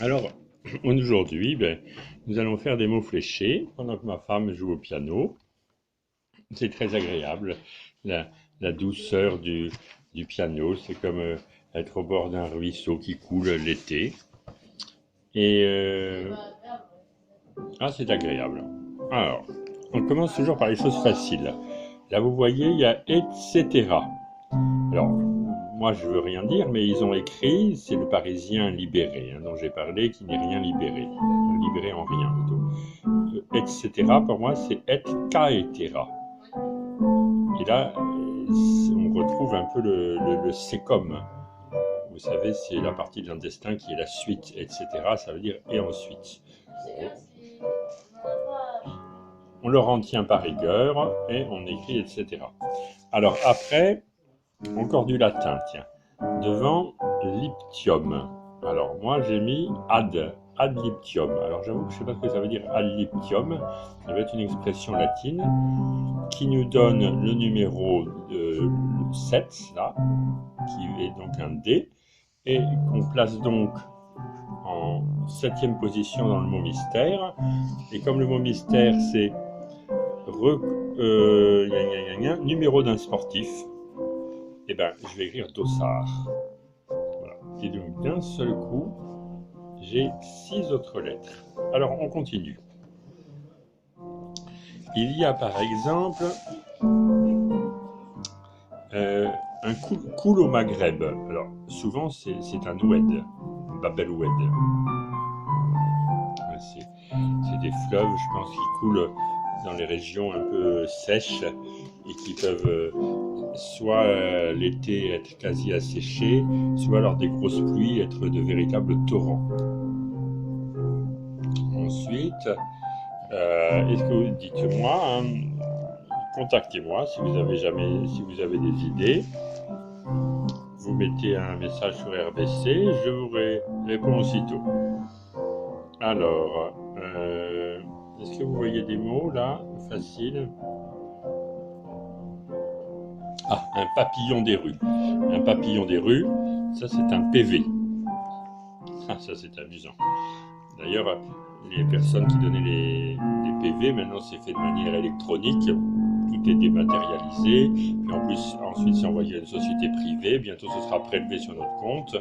Alors, aujourd'hui, nous allons faire des mots fléchés pendant que ma femme joue au piano. C'est très agréable, la, la douceur du piano. C'est comme être au bord d'un ruisseau qui coule l'été. Et c'est agréable. Alors, on commence toujours par les choses faciles. Là, vous voyez, il y a etc. Alors, moi, je veux rien dire, mais ils ont écrit, c'est le Parisien libéré, dont j'ai parlé, qui n'est rien libéré. Libéré en rien, plutôt. Etc. Pour moi, c'est et caetera. Et là, on retrouve un peu le sécom. Vous savez, c'est la partie de l'intestin qui est la suite, etc. Ça veut dire et ensuite. On le rentient par rigueur et on écrit etc. Alors après, encore du latin, tiens. Devant liptium. Alors moi j'ai mis ad liptium. Alors j'avoue que je ne sais pas ce que ça veut dire ad liptium. Ça va être une expression latine qui nous donne le numéro 7, là, qui est donc un D, et qu'on place donc en 7e position dans le mot mystère. Et comme le mot mystère c'est numéro d'un sportif, et je vais écrire dossard. Voilà. Et donc d'un seul coup, j'ai 6 autres lettres. Alors on continue. Il y a par exemple un coule au Maghreb. Alors souvent c'est un oued, Babel oued. C'est des fleuves, je pense, qui coulent dans les régions un peu sèches et qui peuvent soit l'été être quasi asséchés, soit lors des grosses pluies être de véritables torrents. Ensuite, est-ce que vous dites-moi, contactez-moi si vous avez des idées. Vous mettez un message sur RBC, je vous réponds aussitôt. Alors, est-ce que vous voyez des mots là, faciles? Ah, un papillon des rues. Un papillon des rues, ça c'est un PV. Ah, ça c'est amusant. D'ailleurs, les personnes qui donnaient les PV, maintenant c'est fait de manière électronique. Tout est dématérialisé. Puis en plus, ensuite c'est envoyé à une société privée. Bientôt ce sera prélevé sur notre compte.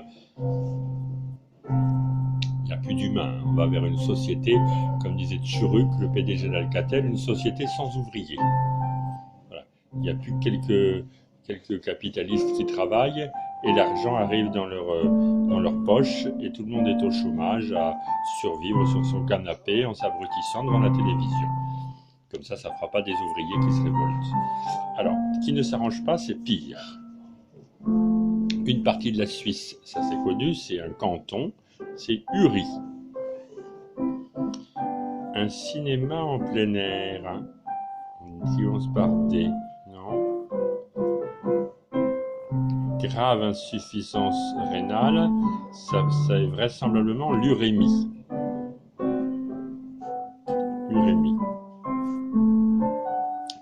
Il n'y a plus d'humain. On va vers une société, comme disait Tchuruk, le PDG d'Alcatel, une société sans ouvriers. Voilà. Il n'y a plus que quelques capitalistes qui travaillent et l'argent arrive dans leur poche et tout le monde est au chômage à survivre sur son canapé en s'abrutissant devant la télévision. Comme ça ne fera pas des ouvriers qui se révoltent. Alors, qui ne s'arrange pas, c'est pire. Une partie de la Suisse, ça c'est connu, c'est un canton, c'est Uri. Un cinéma en plein air, qui commence par D, non. Grave insuffisance rénale, ça est vraisemblablement l'urémie. Urémie.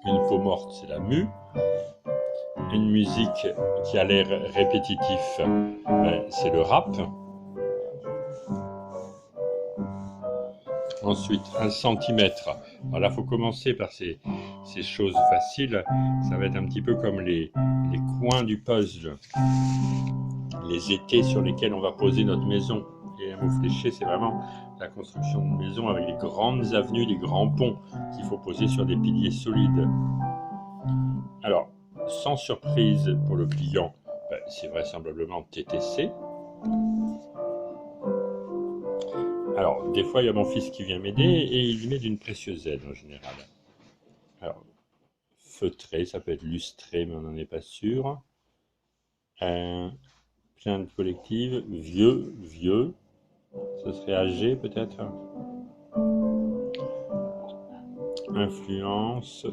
Une peau morte, c'est la mue. Une musique qui a l'air répétitif, c'est le rap. Ensuite, 1 centimètre. Alors là, il faut commencer par ces choses faciles. Ça va être un petit peu comme les coins du puzzle. Les étais sur lesquels on va poser notre maison. Et un mot fléché, c'est vraiment la construction d'une maison avec les grandes avenues, les grands ponts qu'il faut poser sur des piliers solides. Alors, sans surprise pour le client, c'est vraisemblablement TTC. Alors, des fois, il y a mon fils qui vient m'aider et il met d'une précieuse aide en général. Alors, feutré, ça peut être lustré, mais on n'en est pas sûr. Plainte collective, vieux, ce serait âgé peut-être. Influence,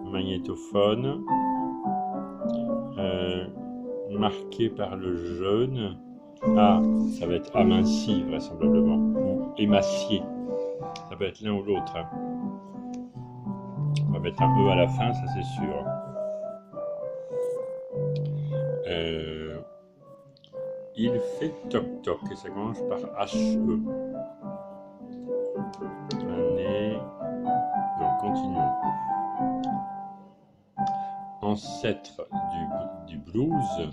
magnétophone, marqué par le jaune. Ah, ça va être aminci vraisemblablement, ou émacié. Ça peut être l'un ou l'autre. On va mettre un E à la fin, ça c'est sûr. Il fait toc-toc et ça commence par H-E. Année. Donc continuons. Ancêtre du blues.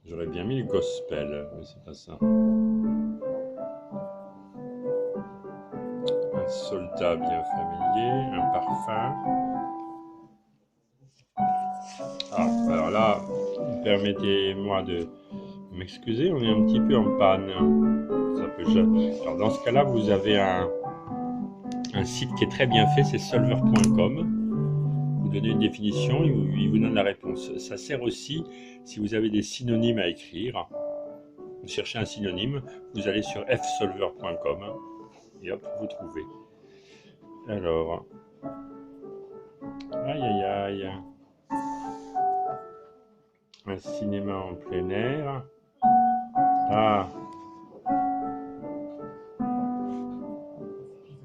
J'aurais bien mis le gospel, mais c'est pas ça. Un soldat bien familier, un parfum. Ah, alors là, permettez-moi de m'excuser, on est un petit peu en panne. Alors dans ce cas-là, vous avez un site qui est très bien fait, c'est solver.com. Vous donnez une définition, il vous donne la réponse. Ça sert aussi si vous avez des synonymes à écrire. Vous cherchez un synonyme, vous allez sur fsolver.com et hop, vous trouvez. Alors, aïe aïe aïe. Un cinéma en plein air. Ah.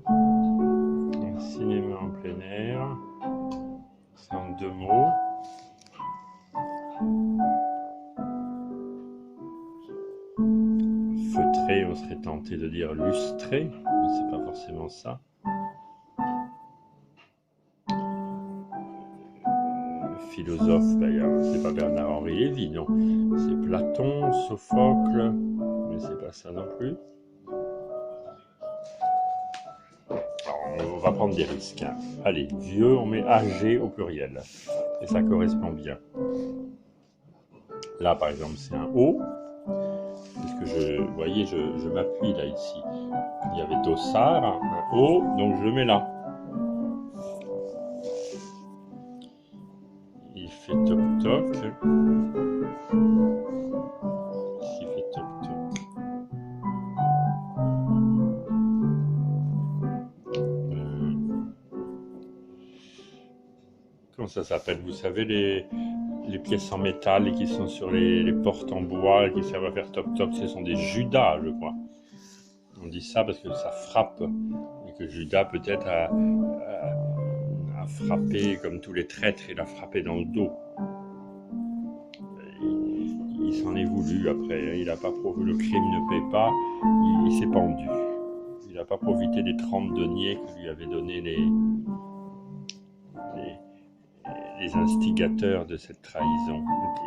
Un cinéma en plein air. C'est en 2 mots. Feutré, on serait tenté de dire lustré, mais c'est pas forcément ça. Philosophe, d'ailleurs, c'est pas Bernard-Henri Lévy, non. C'est Platon, Sophocle, mais c'est pas ça non plus. Alors, on va prendre des risques. Hein. Allez, vieux, on met âgé au pluriel. Et ça correspond bien. Là, par exemple, c'est un O. Puisque vous voyez, je m'appuie là, ici. Il y avait dossard, un O, donc je le mets là. Il fait toc-toc. Il fait toc-toc. Comment ça s'appelle? Vous savez, les pièces en métal qui sont sur les portes en bois qui servent à faire toc-toc, ce sont des Judas, je crois. On dit ça parce que ça frappe. Et que Judas, peut-être, a frappé, comme tous les traîtres, il a frappé dans le dos. Il s'en est voulu après. Il n'a pas profité. Le crime ne paie pas. Il s'est pendu. Il n'a pas profité des 30 deniers que lui avaient donné les instigateurs de cette trahison,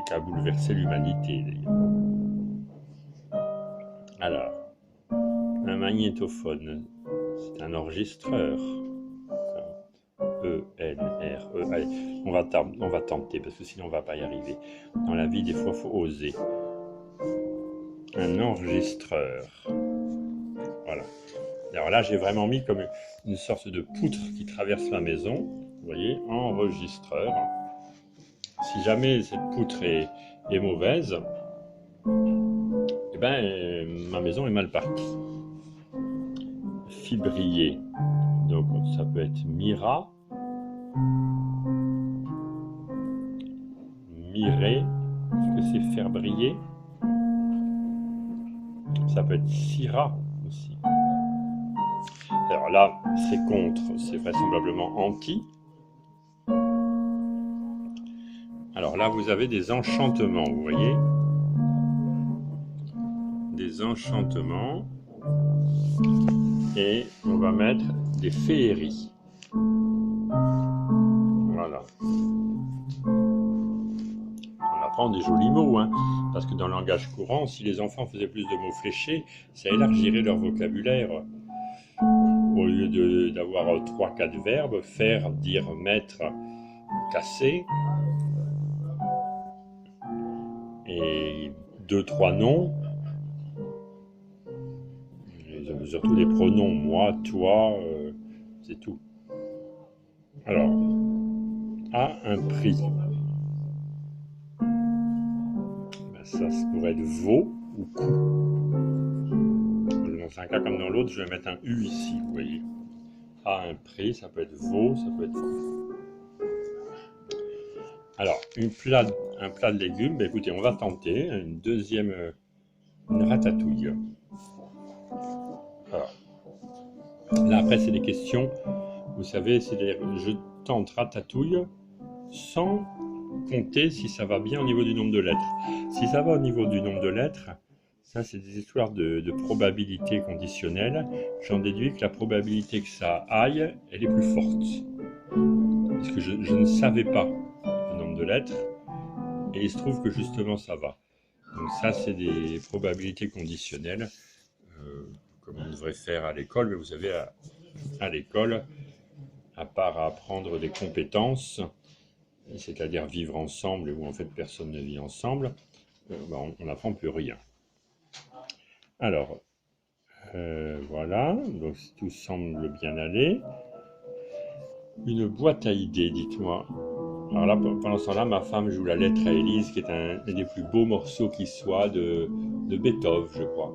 qui a bouleversé l'humanité d'ailleurs. Alors, un magnétophone, c'est un enregistreur. E-N-R-E. Allez, on va tenter, parce que sinon on va pas y arriver. Dans la vie, des fois, il faut oser. Un enregistreur. Voilà. Alors là, j'ai vraiment mis comme une sorte de poutre qui traverse la maison. Vous voyez, enregistreur. Si jamais cette poutre est mauvaise, eh ben, ma maison est mal partie. Fibrier. Donc, ça peut être Mira. Mirer. Est-ce que c'est faire briller? Ça peut être Syrah aussi. Alors là, c'est contre, c'est vraisemblablement anti. Alors là, vous avez des enchantements, vous voyez? Des enchantements. Et on va mettre des féeries. Voilà. On apprend des jolis mots, hein, parce que dans le langage courant, si les enfants faisaient plus de mots fléchés, ça élargirait leur vocabulaire. Au lieu d'avoir 3-4 verbes, faire, dire, mettre, casser, et 2-3 noms, surtout les pronoms, moi, toi, c'est tout. Alors, à un prix. Ben ça pourrait être veau ou coup. Dans un cas comme dans l'autre, je vais mettre un U ici, vous voyez. À un prix, ça peut être veau, ça peut être coup. Alors, un plat de légumes, ben écoutez, on va tenter une ratatouille. Alors, là, après, c'est des questions, vous savez, je tente ratatouille sans compter si ça va bien au niveau du nombre de lettres. Si ça va au niveau du nombre de lettres, ça c'est des histoires de probabilité conditionnelle. J'en déduis que la probabilité que ça aille, elle est plus forte. Parce que je ne savais pas le nombre de lettres, et il se trouve que justement ça va. Donc ça c'est des probabilités conditionnelles, comme on devrait faire à l'école, mais vous savez, à l'école, à part apprendre des compétences, c'est-à-dire vivre ensemble, où en fait personne ne vit ensemble, on n'apprend plus rien. Alors, voilà, donc tout semble bien aller. Une boîte à idées, dites-moi. Alors là, pendant ce temps-là, ma femme joue la lettre à Élise, qui est un des plus beaux morceaux qui soit de Beethoven, je crois.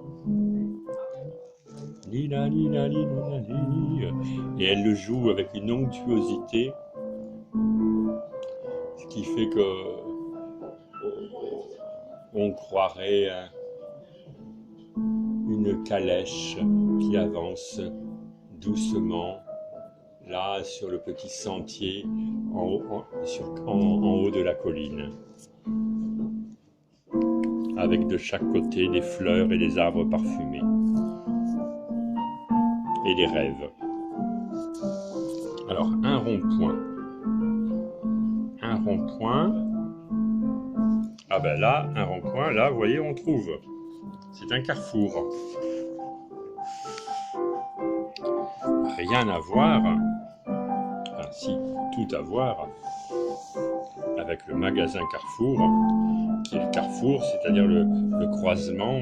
Lila, lila, lila, lila. Et elle le joue avec une onctuosité, ce qui fait que on croirait une calèche qui avance doucement là sur le petit sentier en haut de la colline, avec de chaque côté des fleurs et des arbres parfumés et des rêves. Alors un rond-point, ah ben là, un rond-point, là vous voyez on trouve, c'est un carrefour. Rien à voir, enfin si, tout à voir avec le magasin Carrefour, qui est le carrefour, c'est-à-dire le croisement,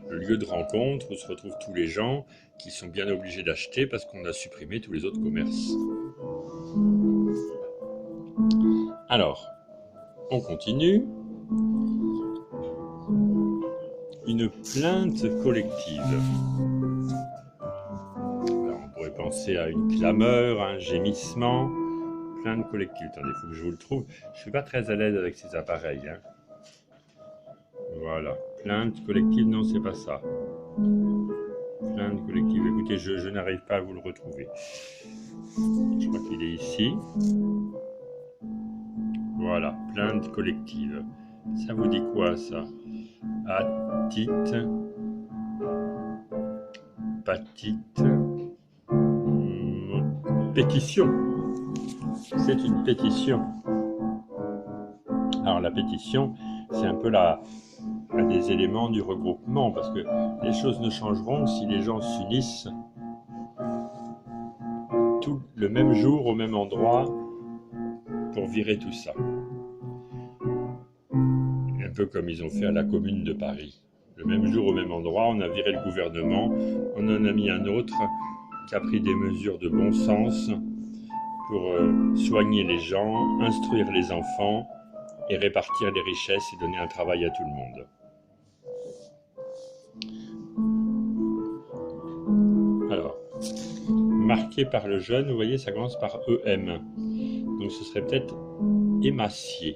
le lieu de rencontre où se retrouvent tous les gens qui sont bien obligés d'acheter parce qu'on a supprimé tous les autres commerces. Alors, on continue. Une plainte collective. Alors, on pourrait penser à une clameur, un gémissement. Plainte collective. Attendez, il faut que je vous le trouve. Je ne suis pas très à l'aise avec ces appareils. Voilà. Plainte collective, non, c'est pas ça. Plainte collective. Écoutez, je n'arrive pas à vous le retrouver. Je crois qu'il est ici. Voilà. Plainte collective. Ça vous dit quoi, ça? Atite. Patite. Pétition. C'est une pétition. Alors la pétition, c'est un peu un des éléments du regroupement, parce que les choses ne changeront que si les gens s'unissent tout le même jour au même endroit pour virer tout ça. Un peu comme ils ont fait à la Commune de Paris. Le même jour au même endroit, on a viré le gouvernement, on en a mis un autre qui a pris des mesures de bon sens pour soigner les gens, instruire les enfants et répartir les richesses et donner un travail à tout le monde. Alors, marqué par le jeune, vous voyez, ça commence par EM. Donc ce serait peut-être émacié.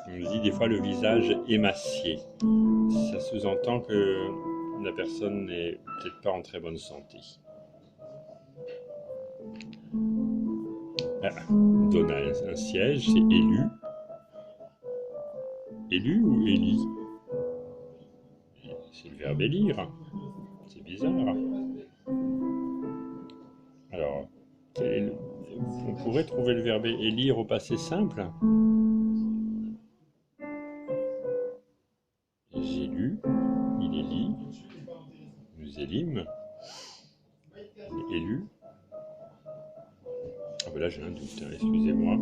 On dit des fois le visage émacié. Ça sous-entend que la personne n'est peut-être pas en très bonne santé. On donne un siège, c'est élu. Élu ou éli? C'est le verbe élire. C'est bizarre. Alors, on pourrait trouver le verbe élire au passé simple. J'ai lu, il élit, nous élîmes, élu. Ah ben là j'ai un doute, excusez-moi.